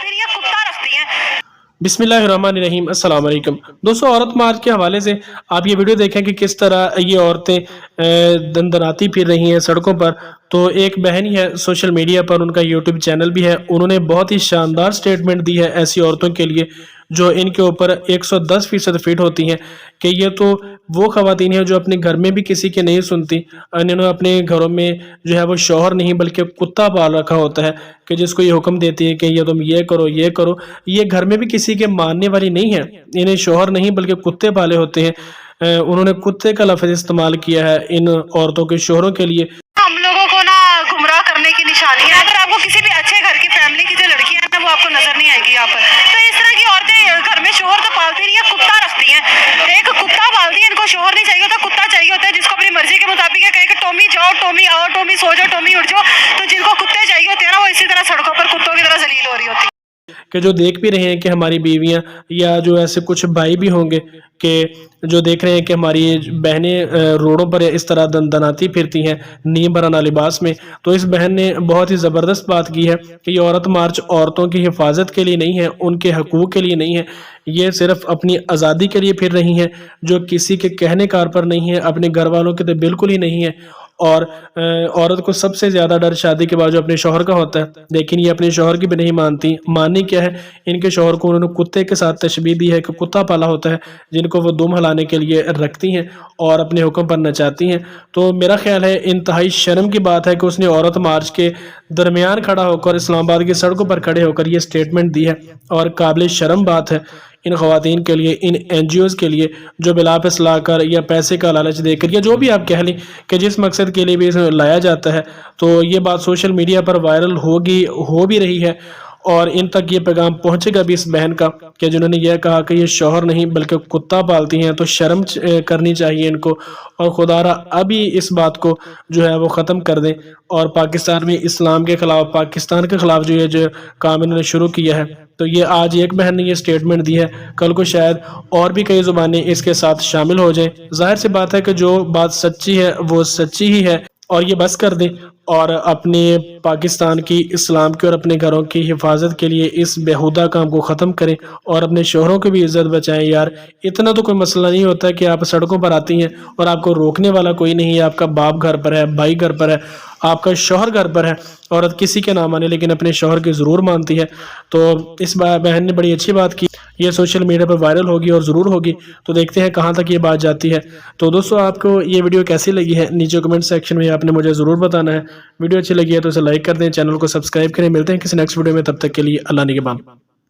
पालती नहीं है, कुत्ता रखती हैं। बिस्मिल्लाहिर्रहमानिर्रहीम, अस्सलाम वालेकुम दोस्तों। औरत मार्च के हवाले से आप ये वीडियो देखें कि किस तरह ये औरतें दंदनाती फिर रही हैं सड़कों पर। तो एक बहन ही है सोशल मीडिया पर, उनका यूट्यूब चैनल भी है, उन्होंने बहुत ही शानदार स्टेटमेंट दी है ऐसी औरतों के लिए जो इनके ऊपर 110% फिट होती हैं कि ये तो वो ख़वातीन हैं जो अपने घर में भी किसी के नहीं सुनती। इन्होंने अपने घरों में जो है वो शौहर नहीं बल्कि कुत्ता पाल रखा होता है कि जिसको ये हुक्म देती है कि ये तुम ये करो ये करो। ये घर में भी किसी के मानने वाली नहीं है, इन्हें शौहर नहीं बल्कि कुत्ते पाले होते हैं। उन्होंने कुत्ते का लफ्ज़ इस्तेमाल किया है इन औरतों के शौहरों के लिए। हम लोगों को ना गुमराह करने की निशानी है। अगर आपको किसी भी अच्छे घर की फैमिली की जो लड़की है ना वो आपको नजर नहीं आएगी यहाँ पर। तो इस तरह की औरतें घर में शोहर तो पालती नहीं है, कुत्ता रखती हैं। एक कुत्ता पालती है, इनको शोहर नहीं चाहिए होता, कुत्ता चाहिए होता है जिसको अपनी मर्जी के मुताबिक है, कहे कि टॉमी जाओ, टॉमी आओ, टॉमी सो जाओ, टॉमी उठ जाओ। तो जिनको कुत्ते चाहिए होते हैं ना वो इसी तरह सड़कों पर कुत्तों की तरह जलील हो रही होती है। कि जो देख भी रहे हैं कि हमारी बीवियां या जो ऐसे कुछ भाई भी होंगे कि जो देख रहे हैं कि हमारी बहनें रोडों पर इस तरह दनाती फिरती हैं नीम बराना लिबास में। तो इस बहन ने बहुत ही ज़बरदस्त बात की है कि ये औरत मार्च औरतों की हिफाजत के लिए नहीं है, उनके हकूक़ के लिए नहीं है, ये सिर्फ अपनी आज़ादी के लिए फिर रही हैं, जो किसी के कहने कार पर नहीं है, अपने घर वालों के तो बिल्कुल ही नहीं है। और औरत को सबसे ज़्यादा डर शादी के बाद जो अपने शौहर का होता है, लेकिन ये अपने शौहर की भी नहीं मानती। माननी क्या है, इनके शौहर को उन्होंने कुत्ते के साथ तशबीह दी है कि कुत्ता पाला होता है जिनको वो दुम हिलाने के लिए रखती हैं और अपने हुक्म पर नचाती हैं। तो मेरा ख्याल है इंतहाई शर्म की बात है कि उसने औरत मार्च के दरमियान खड़ा होकर इस्लामाबाद की सड़कों पर खड़े होकर ये स्टेटमेंट दी है। और काबिल शर्म बात है इन ख़वातीन के लिए, इन NGOs के लिए जो बिला पे सलाह कर या पैसे का लालच देकर या जो भी आप कह लें कि जिस मकसद के लिए भी इसे लाया जाता है। तो ये बात सोशल मीडिया पर वायरल हो भी रही है और इन तक ये पैगाम पहुंचेगा भी इस बहन का कि जिन्होंने यह कहा कि ये शौहर नहीं बल्कि कुत्ता पालती हैं। तो शर्म करनी चाहिए इनको और खुदारा अभी इस बात को जो है वो ख़त्म कर दें और पाकिस्तान में इस्लाम के ख़िलाफ़, पाकिस्तान के ख़िलाफ़ जो ये जो काम इन्होंने शुरू किया है। तो ये आज एक बहन ने ये स्टेटमेंट दी है, कल को शायद और भी कई ज़ुबानें इसके साथ शामिल हो जाएं। जाहिर सी बात है कि जो बात सच्ची है वो सच्ची ही है और ये बस कर दें और अपने पाकिस्तान की, इस्लाम की और अपने घरों की हिफाजत के लिए इस बेहुदा काम को ख़त्म करें और अपने शोहरों की भी इज़्ज़त बचाएं। यार इतना तो कोई मसला नहीं होता कि आप सड़कों पर आती हैं और आपको रोकने वाला कोई नहीं है, आपका बाप घर पर है, भाई घर पर है, आपका शौहर घर पर है। औरत किसी के ना माने लेकिन अपने शौहर की ज़रूर मानती है। तो इस बहन ने बड़ी अच्छी बात की, ये सोशल मीडिया पर वायरल होगी और ज़रूर होगी। तो देखते हैं कहाँ तक ये बात जाती है। तो दोस्तों आपको ये वीडियो कैसी लगी है नीचे कमेंट सेक्शन में आपने मुझे ज़रूर बताना है। वीडियो अच्छी लगी है तो इसे लाइक कर दें, चैनल को सब्सक्राइब करें। मिलते हैं किसी नेक्स्ट वीडियो में, तब तक के लिए अल्लाह निगहबान।